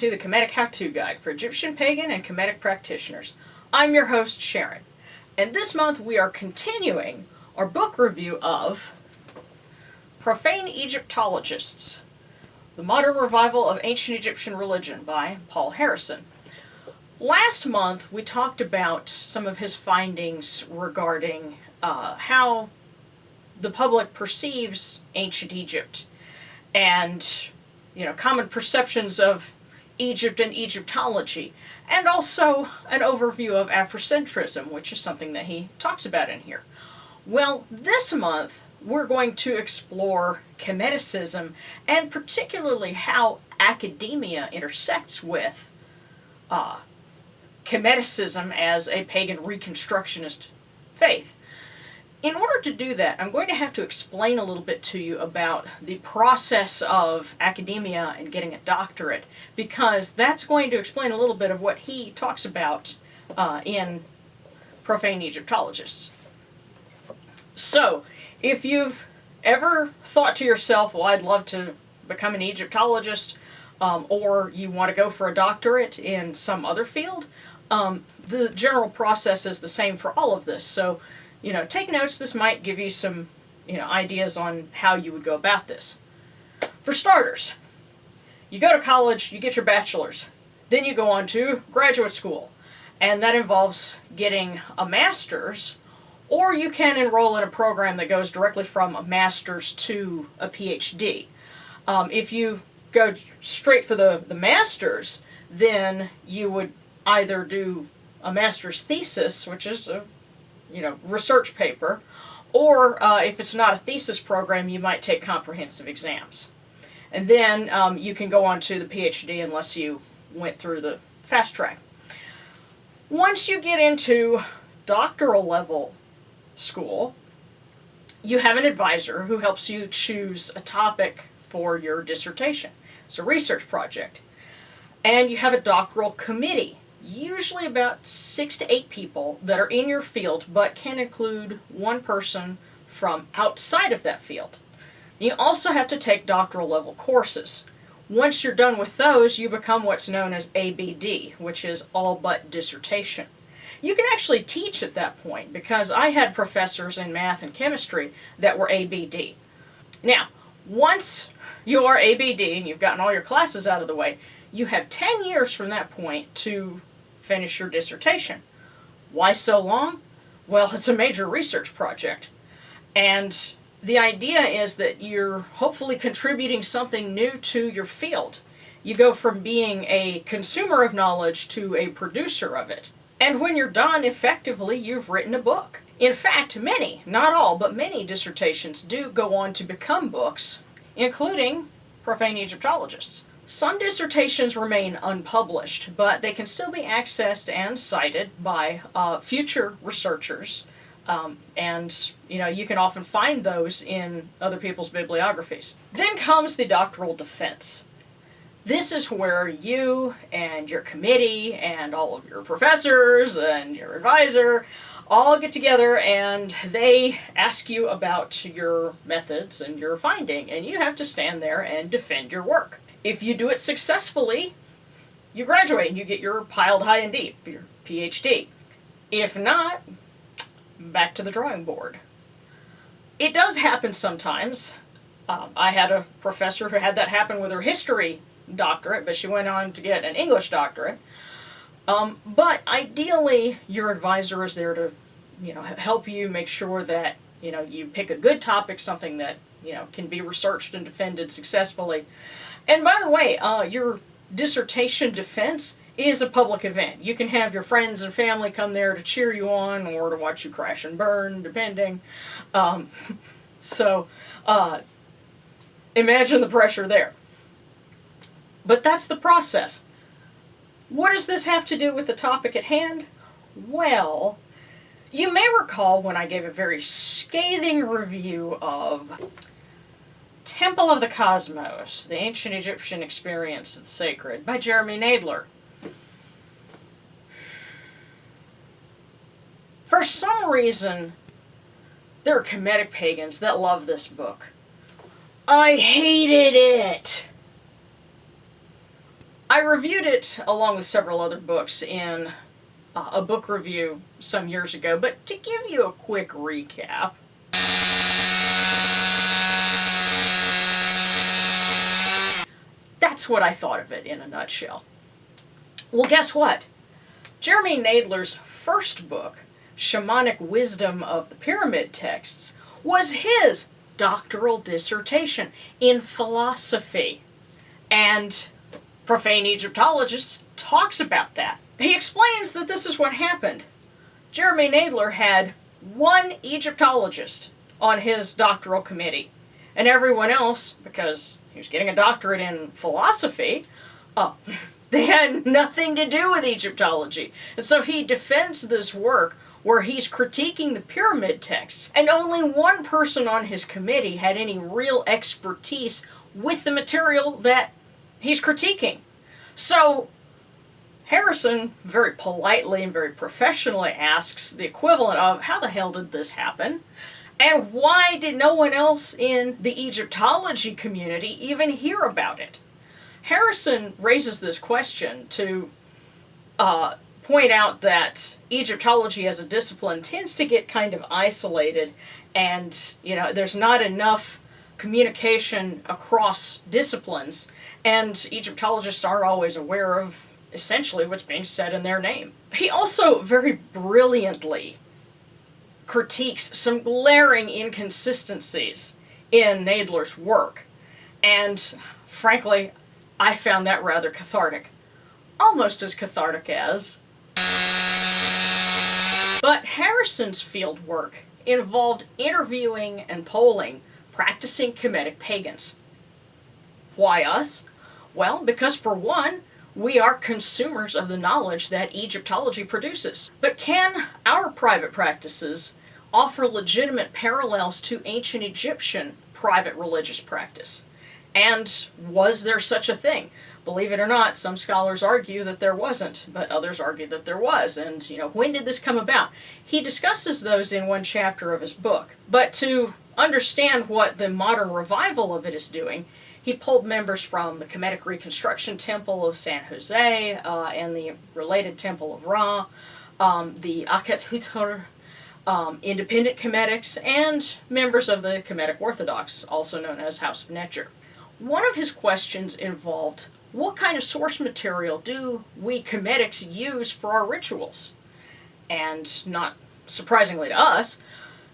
to the Kemetic How-To Guide for Egyptian Pagan and Kemetic practitioners. I'm your host, Sharon, and this month we are continuing our book review of Profane Egyptologists, The Modern Revival of Ancient Egyptian Religion by Paul Harrison. Last month we talked about some of his findings regarding how the public perceives ancient Egypt and common perceptions of Egypt and Egyptology, and also an overview of Afrocentrism, which is something that he talks about in here. Well, this month we're going to explore Kemeticism, and particularly how academia intersects with Kemeticism as a pagan reconstructionist faith. In order to do that, I'm going to have to explain a little bit to you about the process of academia and getting a doctorate, because that's going to explain a little bit of what he talks about in Profane Egyptologists. So, if you've ever thought to yourself, well, I'd love to become an Egyptologist, or you want to go for a doctorate in some other field, the general process is the same for all of this. So, take notes. This might give you some, ideas on how you would go about this. For starters, you go to college, you get your bachelor's, then you go on to graduate school, and that involves getting a master's, or you can enroll in a program that goes directly from a master's to a PhD. If you go straight for the master's, then you would either do a master's thesis, which is a research paper, or if it's not a thesis program, you might take comprehensive exams. And then you can go on to the PhD unless you went through the fast track. Once you get into doctoral level school, you have an advisor who helps you choose a topic for your dissertation. It's a research project. And you have a doctoral committee, usually about 6 to 8 people that are in your field, but can include one person from outside of that field. You also have to take doctoral level courses. Once you're done with those, you become what's known as ABD, which is all but dissertation. You can actually teach at that point, because I had professors in math and chemistry that were ABD. Now, once you are ABD and you've gotten all your classes out of the way, you have 10 years from that point to finish your dissertation. Why so long? Well, it's a major research project. And the idea is that you're hopefully contributing something new to your field. You go from being a consumer of knowledge to a producer of it. And when you're done, effectively, you've written a book. In fact, many, not all, but many dissertations do go on to become books, including Profane Egyptologists. Some dissertations remain unpublished, but they can still be accessed and cited by future researchers, and you can often find those in other people's bibliographies. Then comes the doctoral defense. This is where you and your committee and all of your professors and your advisor all get together and they ask you about your methods and your finding, and you have to stand there and defend your work. If you do it successfully, you graduate and you get your piled high and deep, your PhD. If not, back to the drawing board. It does happen sometimes. I had a professor who had that happen with her history doctorate, but she went on to get an English doctorate. But ideally, your advisor is there to, help you make sure that, you pick a good topic, something that, can be researched and defended successfully. And by the way, your dissertation defense is a public event. You can have your friends and family come there to cheer you on or to watch you crash and burn, depending. So imagine the pressure there. But that's the process. What does this have to do with the topic at hand? Well, you may recall when I gave a very scathing review of Temple of the Cosmos, the Ancient Egyptian Experience of the Sacred by Jeremy Nadler. For some reason, there are Kemetic Pagans that love this book. I hated it! I reviewed it along with several other books in a book review some years ago, but to give you a quick recap, that's what I thought of it in a nutshell. Well, guess what? Jeremy Nadler's first book, Shamanic Wisdom of the Pyramid Texts, was his doctoral dissertation in philosophy. And Profane Egyptologists talks about that. He explains that this is what happened. Jeremy Nadler had one Egyptologist on his doctoral committee, and everyone else, because he was getting a doctorate in philosophy, they had nothing to do with Egyptology. And so he defends this work where he's critiquing the pyramid texts, and only one person on his committee had any real expertise with the material that he's critiquing. So Harrison very politely and very professionally asks the equivalent of, how the hell did this happen? And why did no one else in the Egyptology community even hear about it? Harrison raises this question to point out that Egyptology as a discipline tends to get kind of isolated, and there's not enough communication across disciplines, and Egyptologists aren't always aware of essentially what's being said in their name. He also very brilliantly critiques some glaring inconsistencies in Nadler's work, and frankly, I found that rather cathartic. Almost as cathartic as... But Harrison's field work involved interviewing and polling practicing Kemetic Pagans. Why us? Well, because for one, we are consumers of the knowledge that Egyptology produces. But can our private practices offer legitimate parallels to ancient Egyptian private religious practice? And was there such a thing? Believe it or not, some scholars argue that there wasn't, but others argue that there was. And, when did this come about? He discusses those in one chapter of his book. But to understand what the modern revival of it is doing, he pulled members from the Kemetic Reconstruction Temple of San Jose and the related Temple of Ra, the Akhet Hutur, independent Kemetics, and members of the Kemetic Orthodox, also known as House of Necher. One of his questions involved, what kind of source material do we Kemetics use for our rituals? And not surprisingly to us,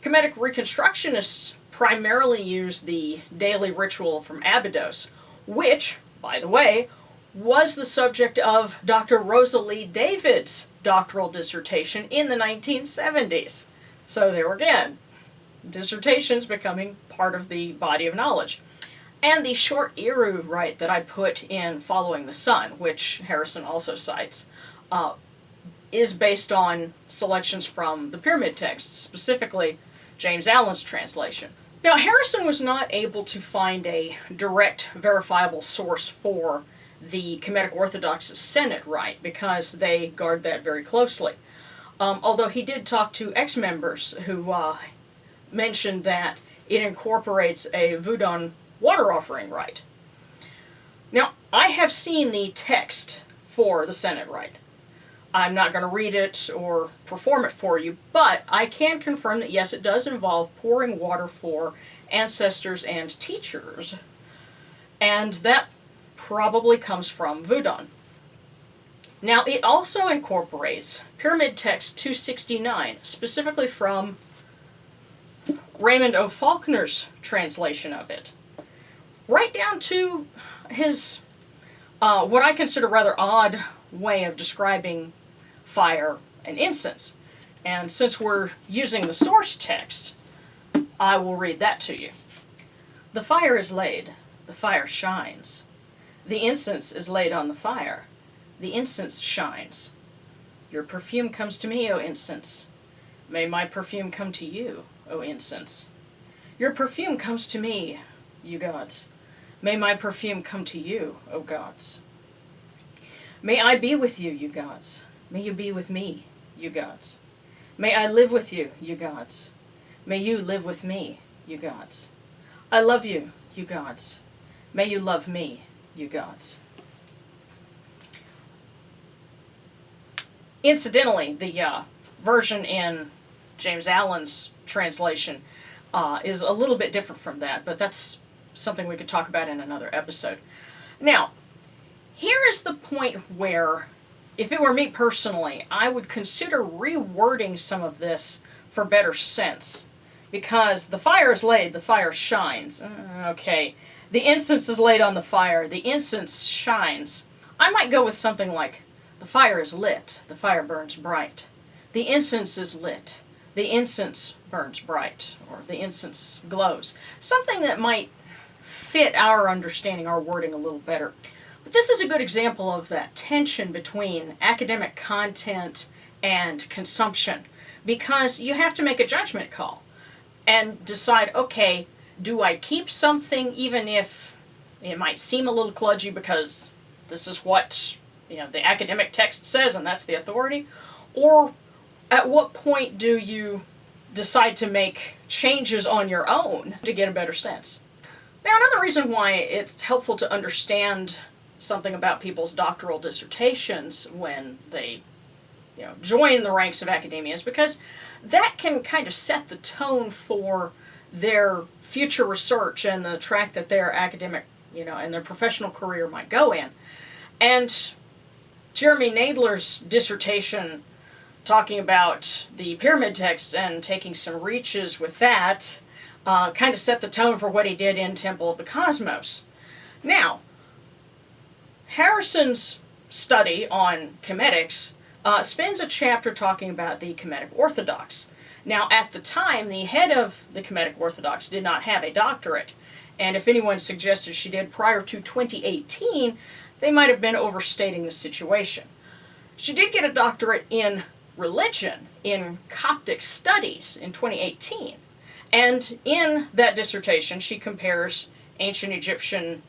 Kemetic Reconstructionists primarily use the daily ritual from Abydos, which, by the way, was the subject of Dr. Rosalie David's doctoral dissertation in the 1970s. So there again, dissertations becoming part of the body of knowledge. And the short Eru rite that I put in Following the Sun, which Harrison also cites, is based on selections from the pyramid texts, specifically James Allen's translation. Now, Harrison was not able to find a direct, verifiable source for the Kemetic Orthodox's Senate rite because they guard that very closely. Although he did talk to ex-members who mentioned that it incorporates a Voodoo water offering rite. Now, I have seen the text for the Senate rite. I'm not going to read it or perform it for you, but I can confirm that yes, it does involve pouring water for ancestors and teachers, and that probably comes from Voodoo. Now, it also incorporates Pyramid Text 269, specifically from Raymond O. Faulkner's translation of it, right down to his, what I consider rather odd way of describing fire and incense. And since we're using the source text, I will read that to you. The fire is laid, the fire shines. The incense is laid on the fire, the incense shines. Your perfume comes to me, O incense. May my perfume come to you, O incense. Your perfume comes to me, you gods. May my perfume come to you, O gods. May I be with you, you gods. May you be with me, you gods. May I live with you, you gods. May you live with me, you gods. I love you, you gods. May you love me, you gods. Incidentally, the version in James Allen's translation is a little bit different from that, but that's something we could talk about in another episode. Now, here is the point where, if it were me personally, I would consider rewording some of this for better sense. Because the fire is laid, the fire shines. Okay. The incense is laid on the fire, the incense shines. I might go with something like, the fire is lit, the fire burns bright. The incense is lit, the incense burns bright, or the incense glows. Something that might fit our understanding, our wording a little better. But this is a good example of that tension between academic content and consumption, because you have to make a judgment call and decide, okay, do I keep something even if it might seem a little kludgy because this is what the academic text says and that's the authority? Or at what point do you decide to make changes on your own to get a better sense? Now, another reason why it's helpful to understand something about people's doctoral dissertations when they join the ranks of academia is because that can kind of set the tone for their future research and the track that their academic, and their professional career might go in. And Jeremy Nadler's dissertation talking about the pyramid texts and taking some reaches with that kind of set the tone for what he did in Temple of the Cosmos. Now, Harrison's study on Kemetics spends a chapter talking about the Kemetic Orthodox. Now, at the time, the head of the Kemetic Orthodox did not have a doctorate, and if anyone suggested she did prior to 2018, they might have been overstating the situation. She did get a doctorate in religion, in Coptic studies, in 2018, and in that dissertation, she compares ancient Egyptian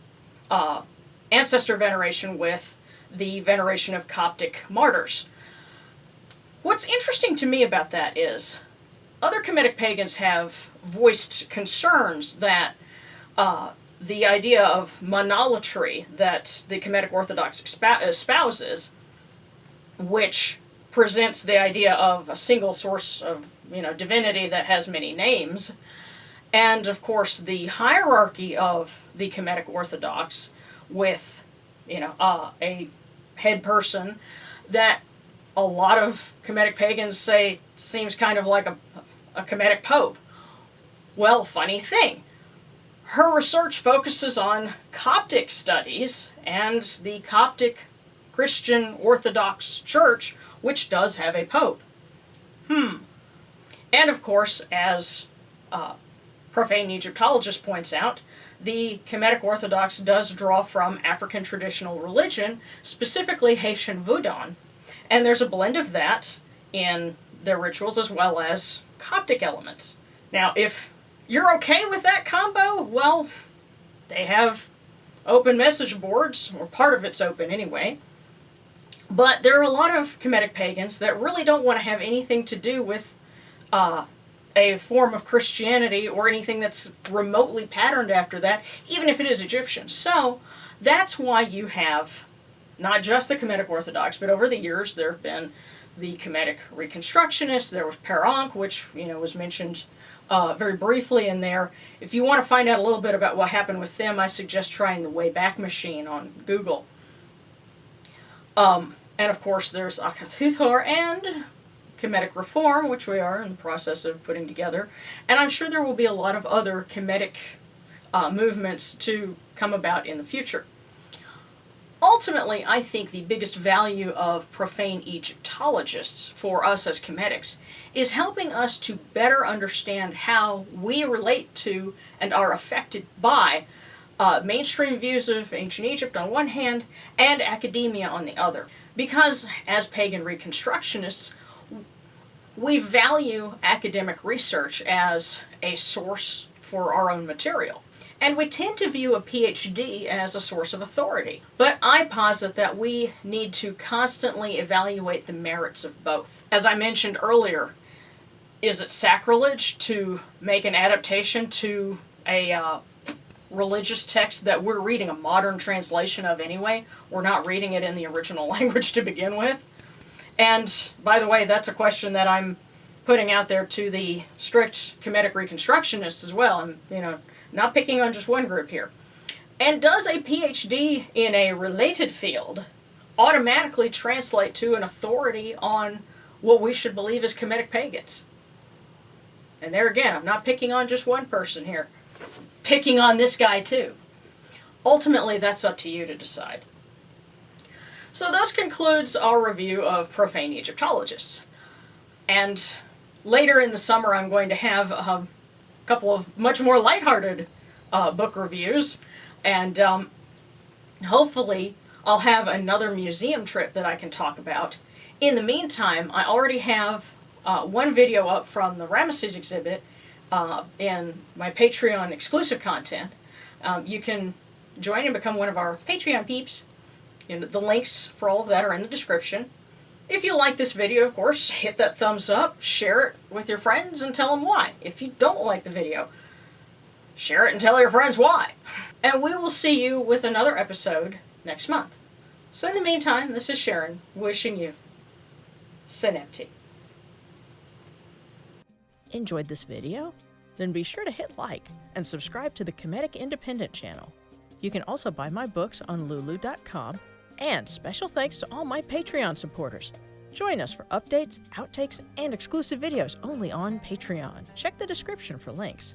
ancestor veneration with the veneration of Coptic martyrs. What's interesting to me about that is other Kemetic pagans have voiced concerns that the idea of monolatry that the Kemetic Orthodox espouses, which presents the idea of a single source of divinity that has many names, and of course the hierarchy of the Kemetic Orthodox with a head person that a lot of Kemetic pagans say seems kind of like a Kemetic pope. Well, funny thing, her research focuses on Coptic studies and the Coptic Christian Orthodox Church, which does have a pope. And of course, as Profane Egyptologist points out, the Kemetic Orthodox does draw from African traditional religion, specifically Haitian Voodoo, and there's a blend of that in their rituals as well as Coptic elements. Now, if you're okay with that combo, well, they have open message boards, or part of it's open anyway, but there are a lot of Kemetic pagans that really don't want to have anything to do with a form of Christianity or anything that's remotely patterned after that, even if it is Egyptian. So that's why you have not just the Kemetic Orthodox, but over the years there have been the Kemetic Reconstructionists. There was Peronk, which was mentioned very briefly in there. If you want to find out a little bit about what happened with them, I suggest trying the Wayback Machine on Google. And of course there's Akathuthor and Kemetic Reform, which we are in the process of putting together. And I'm sure there will be a lot of other Kemetic movements to come about in the future. Ultimately, I think the biggest value of Profane Egyptologists for us as Kemetics is helping us to better understand how we relate to and are affected by mainstream views of ancient Egypt on one hand and academia on the other. Because as pagan reconstructionists, we value academic research as a source for our own material. And we tend to view a PhD as a source of authority. But I posit that we need to constantly evaluate the merits of both. As I mentioned earlier, is it sacrilege to make an adaptation to a religious text that we're reading a modern translation of anyway? We're not reading it in the original language to begin with. And by the way, that's a question that I'm putting out there to the strict Kemetic Reconstructionists as well. I'm, not picking on just one group here. And does a PhD in a related field automatically translate to an authority on what we should believe as Kemetic pagans? And there again, I'm not picking on just one person here. Picking on this guy too. Ultimately, that's up to you to decide. So this concludes our review of Profane Egyptologists. And later in the summer, I'm going to have a couple of much more lighthearted book reviews. And hopefully, I'll have another museum trip that I can talk about. In the meantime, I already have one video up from the Ramesses exhibit in my Patreon exclusive content. You can join and become one of our Patreon peeps. The links for all of that are in the description. If you like this video, of course, hit that thumbs up, share it with your friends, and tell them why. If you don't like the video, share it and tell your friends why. And we will see you with another episode next month. So in the meantime, this is Sharon, wishing you Synapti. Enjoyed this video? Then be sure to hit like and subscribe to the Kemetic Independent channel. You can also buy my books on Lulu.com, and special thanks to all my Patreon supporters. Join us for updates, outtakes, and exclusive videos only on Patreon. Check the description for links.